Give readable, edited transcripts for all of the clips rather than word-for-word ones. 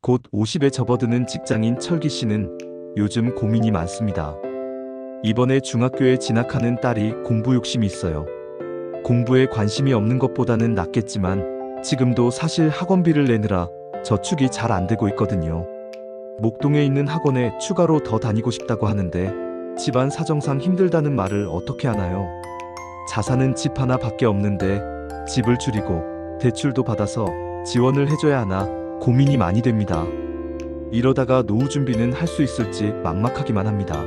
곧 50에 접어드는 직장인 철기 씨는 요즘 고민이 많습니다. 이번에 중학교에 진학하는 딸이 공부 욕심이 있어요. 공부에 관심이 없는 것보다는 낫겠지만 지금도 사실 학원비를 내느라 저축이 잘 안 되고 있거든요. 목동에 있는 학원에 추가로 더 다니고 싶다고 하는데 집안 사정상 힘들다는 말을 어떻게 하나요? 자산은 집 하나 밖에 없는데 집을 줄이고 대출도 받아서 지원을 해줘야 하나 고민이 많이 됩니다. 이러다가 노후 준비는 할 수 있을지 막막하기만 합니다.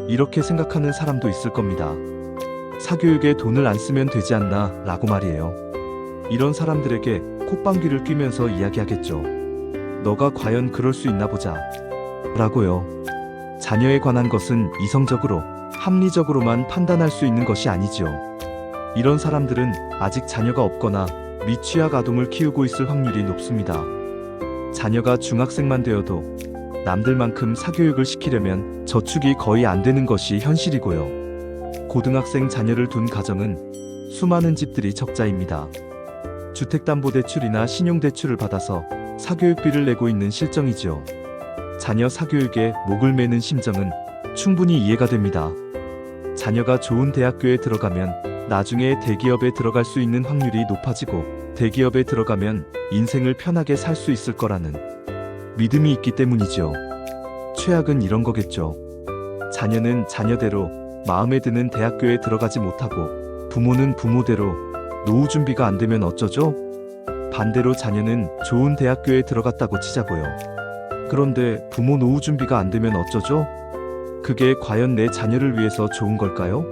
이렇게 생각하는 사람도 있을 겁니다. 사교육에 돈을 안 쓰면 되지 않나 라고 말이에요. 이런 사람들에게 콧방귀를 뀌면서 이야기하겠죠. 너가 과연 그럴 수 있나 보자 라고요. 자녀에 관한 것은 이성적으로 합리적으로만 판단할 수 있는 것이 아니지요. 이런 사람들은 아직 자녀가 없거나 미취학 아동을 키우고 있을 확률이 높습니다. 자녀가 중학생만 되어도 남들만큼 사교육을 시키려면 저축이 거의 안 되는 것이 현실이고요. 고등학생 자녀를 둔 가정은 수많은 집들이 적자입니다. 주택담보대출이나 신용대출을 받아서 사교육비를 내고 있는 실정이지요. 자녀 사교육에 목을 매는 심정은 충분히 이해가 됩니다. 자녀가 좋은 대학교에 들어가면 나중에 대기업에 들어갈 수 있는 확률이 높아지고 대기업에 들어가면 인생을 편하게 살 수 있을 거라는 믿음이 있기 때문이죠. 최악은 이런 거겠죠. 자녀는 자녀대로 마음에 드는 대학교에 들어가지 못하고 부모는 부모대로 노후 준비가 안 되면 어쩌죠? 반대로 자녀는 좋은 대학교에 들어갔다고 치자고요. 그런데 부모 노후 준비가 안 되면 어쩌죠? 그게 과연 내 자녀를 위해서 좋은 걸까요?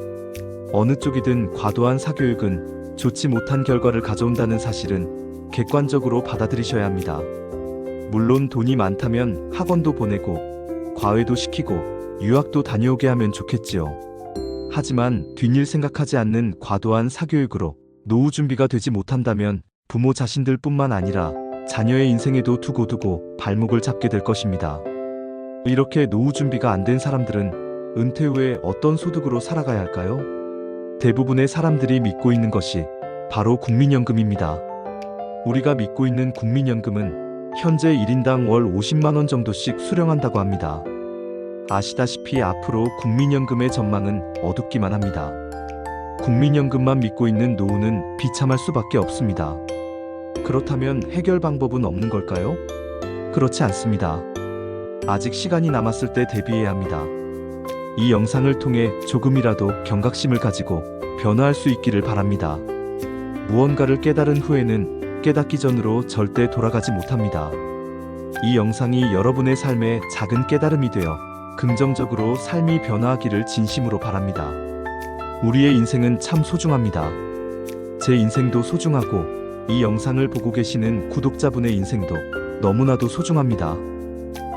어느 쪽이든 과도한 사교육은 좋지 못한 결과를 가져온다는 사실은 객관적으로 받아들이셔야 합니다. 물론 돈이 많다면 학원도 보내고 과외도 시키고 유학도 다녀오게 하면 좋겠지요. 하지만 뒷일 생각하지 않는 과도한 사교육으로 노후 준비가 되지 못한다면 부모 자신들 뿐만 아니라 자녀의 인생에도 두고두고 발목을 잡게 될 것입니다. 이렇게 노후 준비가 안 된 사람들은 은퇴 후에 어떤 소득으로 살아가야 할까요? 대부분의 사람들이 믿고 있는 것이 바로 국민연금입니다. 우리가 믿고 있는 국민연금은 현재 1인당 월 50만 원 정도씩 수령한다고 합니다. 아시다시피 앞으로 국민연금의 전망은 어둡기만 합니다. 국민연금만 믿고 있는 노후는 비참할 수밖에 없습니다. 그렇다면 해결 방법은 없는 걸까요? 그렇지 않습니다. 아직 시간이 남았을 때 대비해야 합니다. 이 영상을 통해 조금이라도 경각심을 가지고 변화할 수 있기를 바랍니다. 무언가를 깨달은 후에는 깨닫기 전으로 절대 돌아가지 못합니다. 이 영상이 여러분의 삶에 작은 깨달음이 되어 긍정적으로 삶이 변화하기를 진심으로 바랍니다. 우리의 인생은 참 소중합니다. 제 인생도 소중하고 이 영상을 보고 계시는 구독자분의 인생도 너무나도 소중합니다.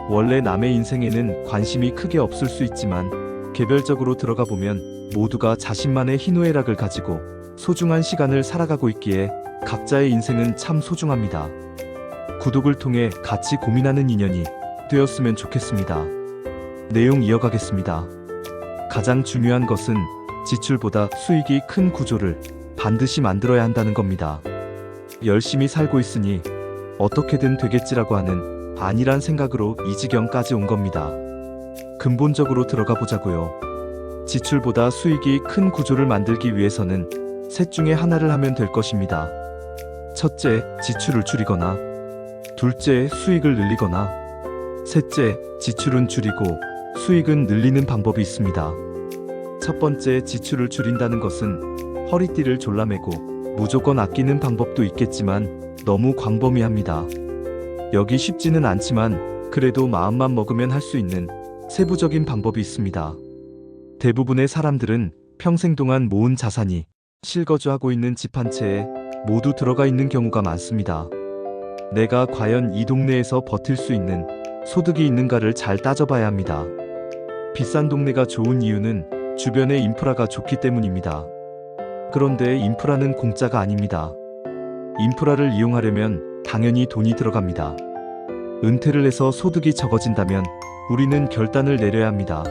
원래 남의 인생에는 관심이 크게 없을 수 있지만 개별적으로 들어가 보면 모두가 자신만의 희노애락을 가지고 소중한 시간을 살아가고 있기에 각자의 인생은 참 소중합니다. 구독을 통해 같이 고민하는 인연이 되었으면 좋겠습니다. 내용 이어가겠습니다. 가장 중요한 것은 지출보다 수익이 큰 구조를 반드시 만들어야 한다는 겁니다. 열심히 살고 있으니 어떻게든 되겠지라고 하는 안일한 생각으로 이 지경까지 온 겁니다. 근본적으로 들어가 보자고요. 지출보다 수익이 큰 구조를 만들기 위해서는 셋 중에 하나를 하면 될 것입니다. 첫째, 지출을 줄이거나, 둘째, 수익을 늘리거나, 셋째, 지출은 줄이고 수익은 늘리는 방법이 있습니다. 첫 번째, 지출을 줄인다는 것은 허리띠를 졸라매고 무조건 아끼는 방법도 있겠지만 너무 광범위합니다. 여기 쉽지는 않지만 그래도 마음만 먹으면 할 수 있는 세부적인 방법이 있습니다. 대부분의 사람들은 평생 동안 모은 자산이 실거주하고 있는 집 한 채에 모두 들어가 있는 경우가 많습니다. 내가 과연 이 동네에서 버틸 수 있는 소득이 있는가를 잘 따져봐야 합니다. 비싼 동네가 좋은 이유는 주변의 인프라가 좋기 때문입니다. 그런데 인프라는 공짜가 아닙니다. 인프라를 이용하려면 당연히 돈이 들어갑니다. 은퇴를 해서 소득이 적어진다면 우리는 결단을 내려야 합니다.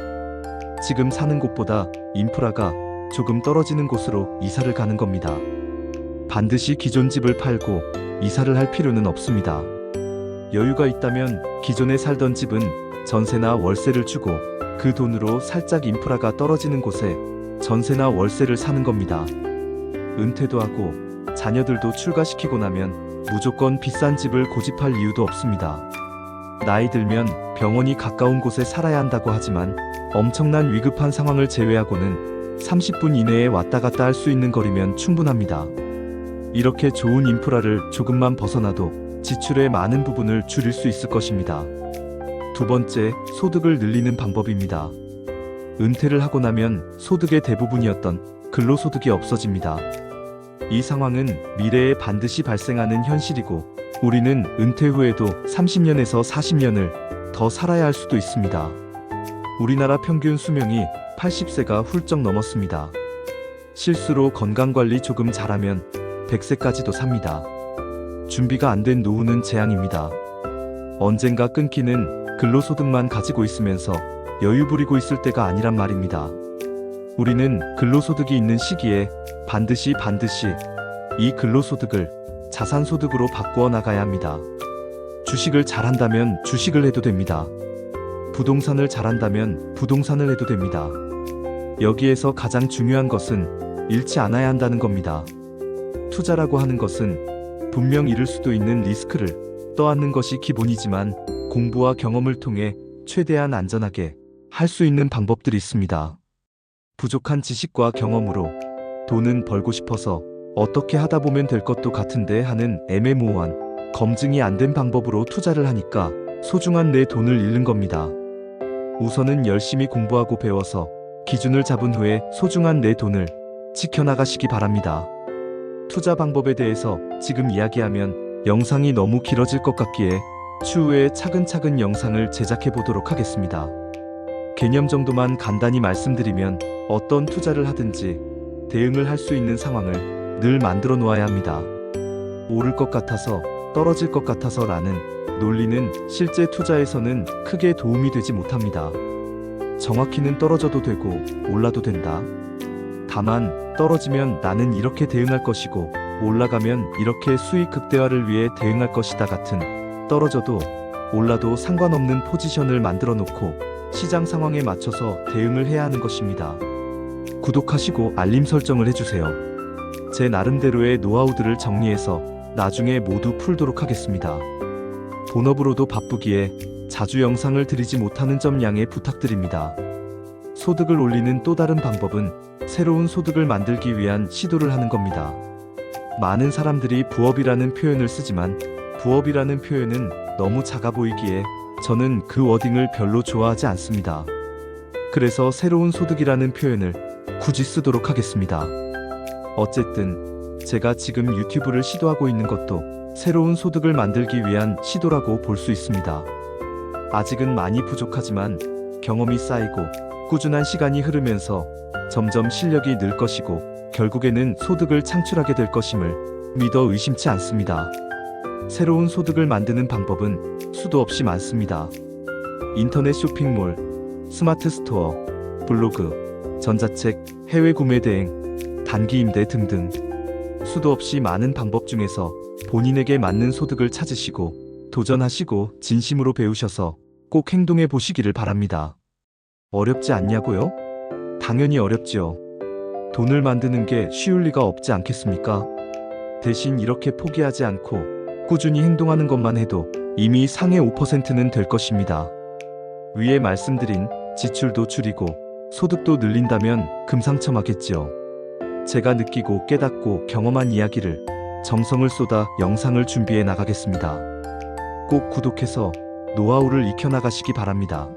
지금 사는 곳보다 인프라가 조금 떨어지는 곳으로 이사를 가는 겁니다. 반드시 기존 집을 팔고 이사를 할 필요는 없습니다. 여유가 있다면 기존에 살던 집은 전세나 월세를 주고 그 돈으로 살짝 인프라가 떨어지는 곳에 전세나 월세를 사는 겁니다. 은퇴도 하고 자녀들도 출가시키고 나면 무조건 비싼 집을 고집할 이유도 없습니다. 나이 들면 병원이 가까운 곳에 살아야 한다고 하지만 엄청난 위급한 상황을 제외하고는 30분 이내에 왔다 갔다 할 수 있는 거리면 충분합니다. 이렇게 좋은 인프라를 조금만 벗어나도 지출의 많은 부분을 줄일 수 있을 것입니다. 두 번째, 소득을 늘리는 방법입니다. 은퇴를 하고 나면 소득의 대부분이었던 근로소득이 없어집니다. 이 상황은 미래에 반드시 발생하는 현실이고 우리는 은퇴 후에도 30년에서 40년을 더 살아야 할 수도 있습니다. 우리나라 평균 수명이 80세가 훌쩍 넘었습니다. 실수로 건강관리 조금 잘하면 100세까지도 삽니다. 준비가 안 된 노후는 재앙입니다. 언젠가 끊기는 근로소득만 가지고 있으면서 여유 부리고 있을 때가 아니란 말입니다. 우리는 근로소득이 있는 시기에 반드시 이 근로소득을 자산소득으로 바꾸어 나가야 합니다. 주식을 잘한다면 주식을 해도 됩니다. 부동산을 잘한다면 부동산을 해도 됩니다. 여기에서 가장 중요한 것은 잃지 않아야 한다는 겁니다. 투자라고 하는 것은 분명 잃을 수도 있는 리스크를 떠안는 것이 기본이지만 공부와 경험을 통해 최대한 안전하게 할 수 있는 방법들이 있습니다. 부족한 지식과 경험으로 돈은 벌고 싶어서 어떻게 하다 보면 될 것도 같은데 하는 애매모호한 검증이 안 된 방법으로 투자를 하니까 소중한 내 돈을 잃는 겁니다. 우선은 열심히 공부하고 배워서 기준을 잡은 후에 소중한 내 돈을 지켜나가시기 바랍니다. 투자 방법에 대해서 지금 이야기하면 영상이 너무 길어질 것 같기에 추후에 차근차근 영상을 제작해 보도록 하겠습니다. 개념 정도만 간단히 말씀드리면 어떤 투자를 하든지 대응을 할 수 있는 상황을 늘 만들어 놓아야 합니다. 오를 것 같아서 떨어질 것 같아서 라는 논리는 실제 투자에서는 크게 도움이 되지 못합니다. 정확히는 떨어져도 되고 올라도 된다. 다만 떨어지면 나는 이렇게 대응할 것이고 올라가면 이렇게 수익 극대화를 위해 대응할 것이다 같은 떨어져도 올라도 상관없는 포지션을 만들어 놓고 시장 상황에 맞춰서 대응을 해야 하는 것입니다. 구독하시고 알림 설정을 해주세요. 제 나름대로의 노하우들을 정리해서 나중에 모두 풀도록 하겠습니다. 본업으로도 바쁘기에 자주 영상을 드리지 못하는 점 양해 부탁드립니다. 소득을 올리는 또 다른 방법은 새로운 소득을 만들기 위한 시도를 하는 겁니다. 많은 사람들이 부업이라는 표현을 쓰지만 부업이라는 표현은 너무 작아 보이기에 저는 그 워딩을 별로 좋아하지 않습니다. 그래서 새로운 소득이라는 표현을 굳이 쓰도록 하겠습니다. 어쨌든 제가 지금 유튜브를 시도하고 있는 것도 새로운 소득을 만들기 위한 시도라고 볼 수 있습니다. 아직은 많이 부족하지만 경험이 쌓이고 꾸준한 시간이 흐르면서 점점 실력이 늘 것이고 결국에는 소득을 창출하게 될 것임을 믿어 의심치 않습니다. 새로운 소득을 만드는 방법은 수도 없이 많습니다. 인터넷 쇼핑몰, 스마트 스토어, 블로그, 전자책, 해외 구매 대행, 단기 임대 등등 수도 없이 많은 방법 중에서 본인에게 맞는 소득을 찾으시고 도전하시고 진심으로 배우셔서 꼭 행동해 보시기를 바랍니다. 어렵지 않냐고요? 당연히 어렵지요. 돈을 만드는 게 쉬울 리가 없지 않겠습니까? 대신 이렇게 포기하지 않고 꾸준히 행동하는 것만 해도 이미 상위 5%는 될 것입니다. 위에 말씀드린 지출도 줄이고 소득도 늘린다면 금상첨화겠지요. 제가 느끼고 깨닫고 경험한 이야기를 정성을 쏟아 영상을 준비해 나가겠습니다. 꼭 구독해서 노하우를 익혀나가시기 바랍니다.